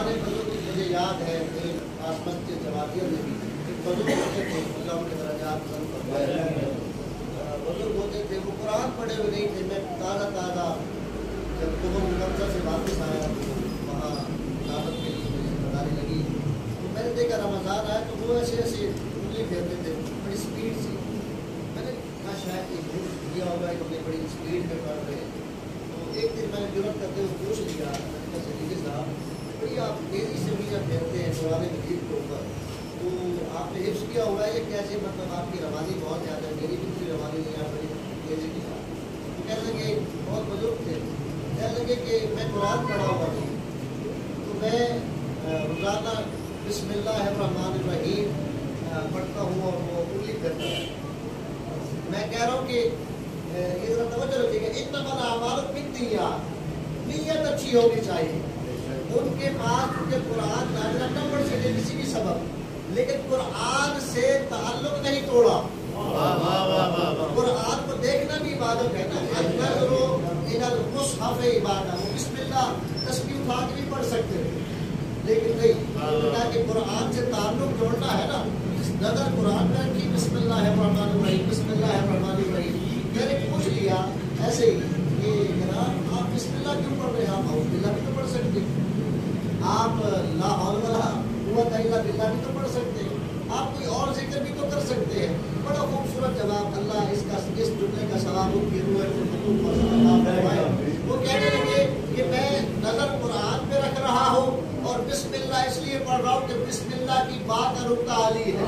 हमारे बुजुर्ग मुझे याद है मस्जिद जवाबिया में भी बुजुर्ग होते थे, अल्लाह उनके दर्जात बुलंद फरमाए। बुजुर्ग होते थे, वो कुरान पढ़े हुए नहीं थे। मैं ताज़ा जब कुबुल मुकद्दस से वापस आया तो वहाँ दावत के लिए मुझे जिम्मेदारी लगी, तो मैंने देखा रमज़ान आया तो वो ऐसे उंगली फेरते थे बड़ी स्पीड से। मैंने कहा शायद एक भूख दिया होगा कि मुझे बड़ी स्पीड में पढ़ रहे। तो एक दिन मैंने जुर्रत करते हुए पूछ लिया सलीके साहब, भाई आप तेज़ी से उंगलियाँ फेरते हैं कुरान मजीद के ऊपर, तो आपने हिफ्ज़ किया होगा ये कैसे, मतलब आपकी रवानी बहुत ज़्यादा है, मेरी भी कोई रवानी नहीं है बड़ी तेज़ी के साथ। तो कहने लगे, बहुत बुजुर्ग थे, कहने लगे कि मैं कुरान पढ़ा हुआ नहीं, तो मैं रोज़ाना बिस्मिल्लाहिर्रहमानिर्रहीम पढ़ता हूँ और वो उंगली करता है। मैं कह रहा हूँ कि इधर तवज्जो रखिएगा, इन्नमल अमालु बिन्निय्यात, नीयत अच्छी होनी चाहिए। उनके पास उनके कुरान नाज़िल न पढ़ सके किसी भी सबब, लेकिन कुरान से ताल्लुक नहीं तोड़ा। कुरान को देखना भी इबादत है ना, नज़रो इलल मुसहफ़ इबादत। बिस्मिल्लाह तस्बीह उठा के भी पढ़ सकते हैं, लेकिन नहीं, कि कुरान से ताल्लुक जोड़ना है ना, नजर कुरान में रखी, बिस्मिल्लाहिर्रहमानिर्रहीम बिस्मिल्लाहिर्रहमानिर्रहीम। मैंने पूछ लिया ऐसे ही कि जनाब आप बिस्मिल्लाह क्यों पढ़ रहे हैं, आप औज़ुबिल्लाह भी तो पढ़ सकते हैं, आप ला हौल वला कुव्वता इल्ला बिल्लाह भी तो पढ़ सकते हैं, आप कोई और जिक्र भी तो कर सकते हैं। बड़ा खूबसूरत जवाब, अल्लाह इस जुमले का सवाब उनकी रूह को फरमाए। वो कहने लगे कि मैं नजर कुरान पे रख रहा हूँ और बिस्मिल्लाह इसलिए पढ़ रहा हूँ कि बिस्मिल्लाह की बात रुकता आली है।